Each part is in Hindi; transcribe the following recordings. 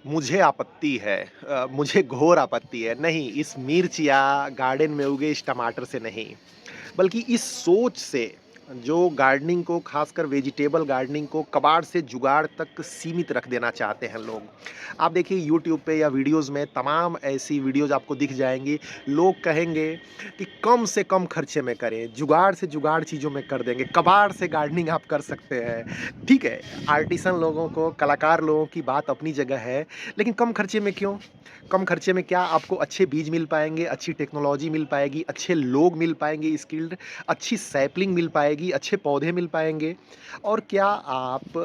मुझे आपत्ति है मुझे घोर आपत्ति है। नहीं, इस मिर्च या गार्डन में उगे इस टमाटर से नहीं, बल्कि इस सोच से जो गार्डनिंग को खासकर वेजिटेबल गार्डनिंग को कबाड़ से जुगाड़ तक सीमित रख देना चाहते हैं लोग। आप देखिए यूट्यूब पे या वीडियोज़ में तमाम ऐसी वीडियोज़ आपको दिख जाएँगी। लोग कहेंगे कि कम से कम खर्चे में करें, जुगाड़ से जुगाड़ चीज़ों में कर देंगे, कबाड़ से गार्डनिंग आप कर सकते हैं। ठीक है, आर्टिसन लोगों को, कलाकार लोगों की बात अपनी जगह है, लेकिन कम खर्चे में क्यों? कम खर्चे में क्या आपको अच्छे बीज मिल पाएँगे, अच्छी टेक्नोलॉजी मिल पाएगी, अच्छे लोग मिल पाएँगे स्किल्ड, अच्छी सैपलिंग मिल पाएगी, अच्छे पौधे मिल पाएँगे। और क्या आप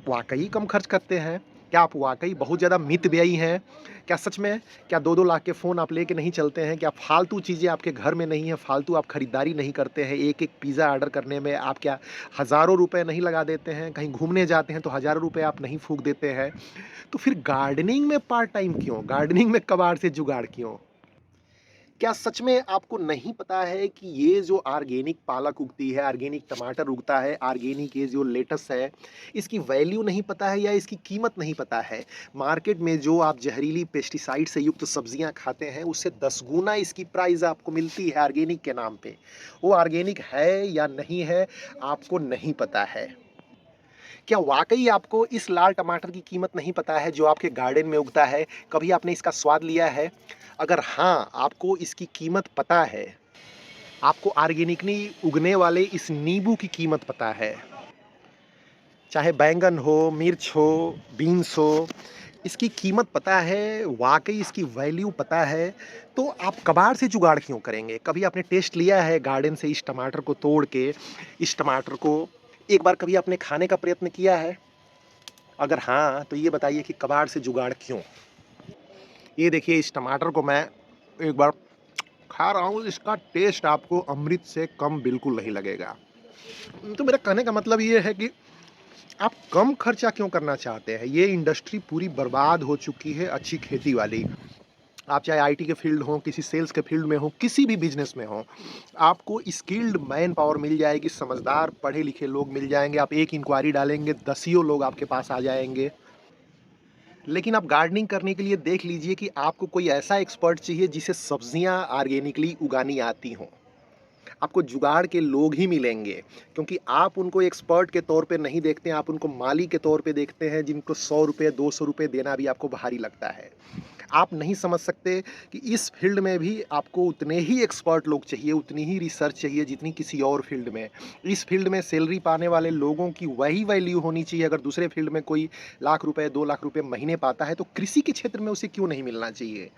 वाक़ई कम खर्च करते हैं? क्या आप वाक़ई बहुत ज़्यादा मितव्ययी हैं? क्या सच में? क्या 2-2 लाख के फ़ोन आप लेके नहीं चलते हैं? क्या फालतू चीज़ें आपके घर में नहीं हैं, फालतू आप खरीदारी नहीं करते हैं? एक-एक पिज़्ज़ा ऑर्डर करने में आप क्या हज़ारों रुपए नहीं लगा देते हैं? कहीं घूमने जाते हैं तो हज़ारों रुपए आप नहीं फूँक देते हैं? तो फिर गार्डनिंग में पार्ट टाइम क्यों? गार्डनिंग में कबाड़ से जुगाड़ क्यों? क्या सच में आपको नहीं पता है कि ये जो ऑर्गेनिक पालक उगती है, ऑर्गेनिक टमाटर उगता है, ऑर्गेनिक ये जो लेटस है, इसकी वैल्यू नहीं पता है या इसकी कीमत नहीं पता है? मार्केट में जो आप ज़हरीली पेस्टिसाइड से युक्त सब्जियाँ खाते हैं, उससे 10 गुना इसकी प्राइस आपको मिलती है ऑर्गेनिक के नाम पे। वो ऑर्गेनिक है या नहीं है, आपको नहीं पता है। क्या वाक़ई आपको इस लाल टमाटर की कीमत नहीं पता है जो आपके गार्डन में उगता है? कभी आपने इसका स्वाद लिया है? अगर हाँ, आपको इसकी कीमत पता है, आपको ऑर्गेनिकली उगने वाले इस नींबू की कीमत पता है, चाहे बैंगन हो, मिर्च हो, बीन्स हो, इसकी कीमत पता है, वाक़ई इसकी वैल्यू पता है, तो आप कबाड़ से जुगाड़ क्यों करेंगे? कभी आपने टेस्ट लिया है गार्डन से इस टमाटर को तोड़ के, इस टमाटर को एक बार कभी आपने खाने का प्रयत्न किया है? अगर हाँ, तो ये बताइए कि कबाड़ से जुगाड़ क्यों? ये देखिए इस टमाटर को मैं एक बार खा रहा हूँ, इसका टेस्ट आपको अमृत से कम बिल्कुल नहीं लगेगा। तो मेरा कहने का मतलब ये है कि आप कम खर्चा क्यों करना चाहते हैं? ये इंडस्ट्री पूरी बर्बाद हो चुकी है अच्छी खेती वाली। आप चाहे आईटी के फील्ड हों, किसी सेल्स के फील्ड में हों, किसी भी बिज़नेस में हों, आपको स्किल्ड मैन पावर मिल जाएगी, समझदार पढ़े-लिखे लोग मिल जाएँगे। आप एक इंक्वायरी डालेंगे, दसियों लोग आपके पास आ जाएँगे। लेकिन आप गार्डनिंग करने के लिए देख लीजिए कि आपको कोई ऐसा एक्सपर्ट चाहिए जिसे सब्जियां ऑर्गेनिकली उगानी आती हों। आपको जुगाड़ के लोग ही मिलेंगे क्योंकि आप उनको एक्सपर्ट के तौर पे नहीं देखते हैं, आप उनको माली के तौर पे देखते हैं जिनको 100 रुपए 200 रुपए देना भी आपको भारी लगता है। आप नहीं समझ सकते कि इस फील्ड में भी आपको उतने ही एक्सपर्ट लोग चाहिए, उतनी ही रिसर्च चाहिए जितनी किसी और फील्ड में। इस फील्ड में सैलरी पाने वाले लोगों की वही वैल्यू होनी चाहिए। अगर दूसरे फील्ड में कोई लाख रुपए 2 लाख रुपए महीने पाता है तो कृषि के क्षेत्र में उसे क्यों नहीं मिलना चाहिए?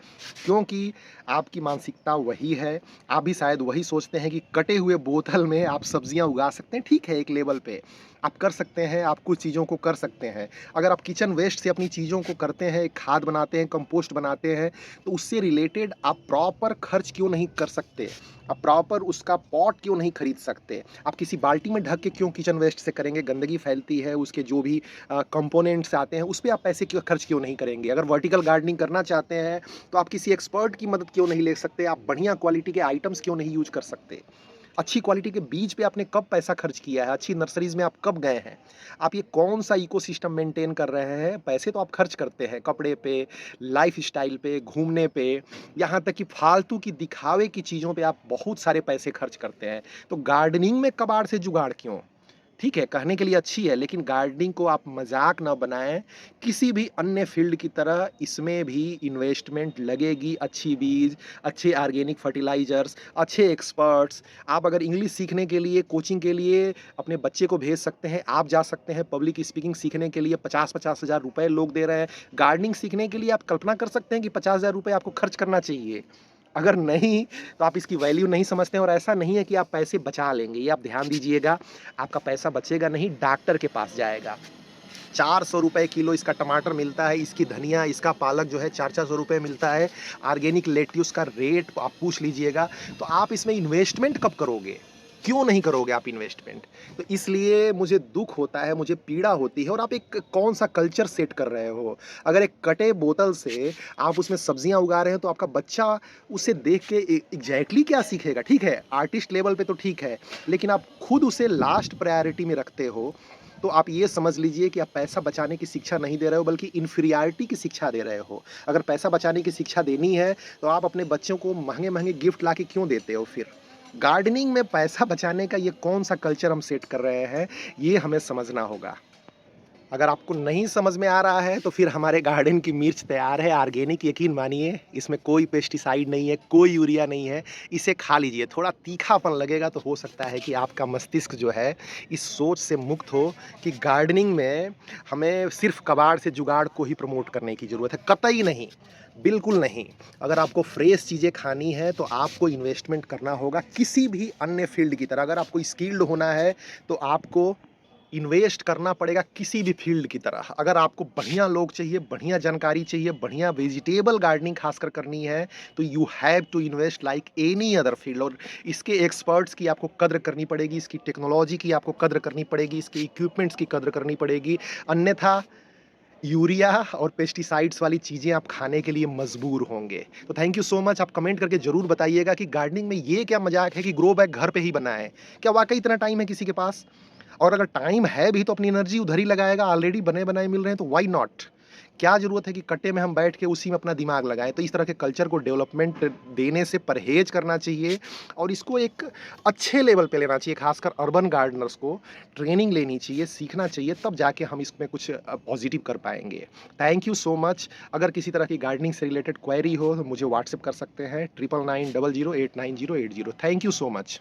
क्योंकि आपकी मानसिकता वही है, आप भी शायद वही सोचते हैं कि कटे हुए बोतल में आप सब्जियाँ उगा सकते हैं, ठीक है एक लेवल पे। आप कर सकते हैं, आप कुछ चीज़ों को कर सकते हैं। अगर आप किचन वेस्ट से अपनी चीज़ों को करते हैं, खाद बनाते हैं, कंपोस्ट बनाते हैं, तो उससे रिलेटेड आप प्रॉपर खर्च क्यों नहीं कर सकते? आप प्रॉपर उसका पॉट क्यों नहीं खरीद सकते? आप किसी बाल्टी में ढक के क्यों किचन वेस्ट से करेंगे? गंदगी फैलती है, उसके जो भी कंपोनेंट्स आते हैं, उस पे आप पैसे क्यों खर्च क्यों नहीं करेंगे? अगर वर्टिकल गार्डनिंग करना चाहते हैं, तो आप किसी एक्सपर्ट की मदद क्यों नहीं ले सकते? आप बढ़िया क्वालिटी के आइटम्स क्यों नहीं यूज़ कर सकते? अच्छी क्वालिटी के बीज पे आपने कब पैसा खर्च किया है? अच्छी नर्सरीज़ में आप कब गए हैं? आप ये कौन-सा इकोसिस्टम मेंटेन कर रहे हैं? पैसे तो आप खर्च करते हैं कपड़े पे, लाइफ़स्टाइल पे, घूमने पे, यहाँ तक कि फालतू की दिखावे की चीज़ों पे आप बहुत सारे पैसे खर्च करते हैं। तो गार्डनिंग में कबाड़ से जुगाड़ क्यों? ठीक है, कहने के लिए अच्छी है, लेकिन गार्डनिंग को आप मज़ाक ना बनाएँ। किसी भी अन्य फ़ील्ड की तरह इसमें भी इन्वेस्टमेंट लगेगी, अच्छी बीज, अच्छे ऑर्गेनिक फर्टिलाइज़र्स, अच्छे एक्सपर्ट्स। आप अगर इंग्लिश सीखने के लिए, कोचिंग के लिए अपने बच्चे को भेज सकते हैं, आप जा सकते हैं पब्लिक स्पीकिंग सीखने के लिए 50-50 हज़ार रुपए लोग दे रहे हैं। गार्डनिंग सीखने के लिए आप कल्पना कर सकते हैं कि 50,000 रुपए आपको खर्च करना चाहिए। अगर नहीं, तो आप इसकी वैल्यू नहीं समझते हैं और ऐसा नहीं है कि आप पैसे बचा लेंगे, ये आप ध्यान दीजिएगा, आपका पैसा बचेगा नहीं, डॉक्टर के पास जाएगा। 400 रुपए किलो इसका टमाटर मिलता है, इसकी धनिया, इसका पालक जो है 4-400 रुपए मिलता है। ऑर्गेनिक लेट्यूस का रेट आप पूछ लीजिएगा, तो आप इसमें इन्वेस्टमेंट कब करोगे? क्यों नहीं करोगे आप इन्वेस्टमेंट? तो इसलिए मुझे दुःख होता है, मुझे पीड़ा होती है और आप एक कौन-सा कल्चर सेट कर रहे हो। अगर एक कटे बोतल से आप उसमें सब्जियाँ उगा रहे हैं, तो आपका बच्चा उसे देख के एग्ज़ैक्टली क्या सीखेगा? ठीक है, आर्टिस्ट लेवल पे तो ठीक है, लेकिन आप खुद उसे लास्ट प्रायोरिटी में रखते हो। तो आप ये समझ लीजिए कि आप पैसा बचाने की शिक्षा नहीं दे रहे हो, बल्कि इन्फीरियरिटी की शिक्षा दे रहे हो। अगर पैसा बचाने की शिक्षा देनी है, तो आप अपने बच्चों को महँगे-महँगे गिफ्ट लाके क्यों देते हो फिर? गार्डनिंग में पैसा बचाने का ये कौन-सा कल्चर हम सेट कर रहे हैं, ये हमें समझना होगा। अगर आपको नहीं समझ में आ रहा है, तो फिर हमारे गार्डन की मिर्च तैयार है, ऑर्गेनिक, यकीन मानिए, इसमें कोई पेस्टिसाइड नहीं है, कोई यूरिया नहीं है। इसे खा लीजिए, थोड़ा तीखापन लगेगा तो हो सकता है कि आपका मस्तिष्क जो है, इस सोच से मुक्त हो कि गार्डनिंग में हमें सिर्फ़ कबाड़ से जुगाड़ को ही प्रमोट करने की ज़रूरत है, कतई नहीं, बिल्कुल नहीं। अगर आपको फ्रेश चीज़ें खानी है, तो आपको इन्वेस्टमेंट करना होगा किसी भी अन्य फ़ील्ड की तरह। अगर आपको स्किल्ड होना है, तो आपको इन्वेस्ट करना पड़ेगा किसी भी फ़ील्ड की तरह। अगर आपको बढ़िया लोग चाहिए, बढ़िया जानकारी चाहिए, बढ़िया वेजिटेबल गार्डनिंग ख़ासकर करनी है, तो you have to invest like any other field. और इसके एक्सपर्ट्स की आपको कद्र करनी पड़ेगी, इसकी टेक्नोलॉजी की आपको कद्र करनी पड़ेगी, इसके इक्विपमेंट्स की कद्र करनी पड़ेगी। अन्यथा यूरिया और पेस्टिसाइड्स वाली चीज़ें आप खाने के लिए मजबूर होंगे। तो थैंक यू सो मच। आप कमेंट करके ज़रूर बताइएगा कि गार्डनिंग में ये क्या मज़ाक है कि ग्रो बैग घर पे ही बनाएँ? क्या वाक़ई इतना टाइम है किसी के पास? और अगर टाइम है भी तो अपनी एनर्जी उधर ही लगाएगा, ऑलरेडी बने-बनाए मिल रहे हैं तो व्हाई नॉट? क्या ज़रूरत है कि कट्टे में हम बैठ के उसी में अपना दिमाग लगाएँ? तो इस तरह के कल्चर को डेवलपमेंट देने से परहेज़ करना चाहिए और इसको एक अच्छे लेवल पे लेना चाहिए, खासकर अर्बन गार्डनर्स को ट्रेनिंग लेनी चाहिए, सीखना चाहिए, तब जाके हम इसमें कुछ पॉज़िटिव कर पाएँगे। Thank you so much. अगर किसी तरह की गार्डनिंग से रिलेटेड क्वेरी हो तो मुझे व्हाट्सएप कर सकते हैं 9990890890। Thank you so much.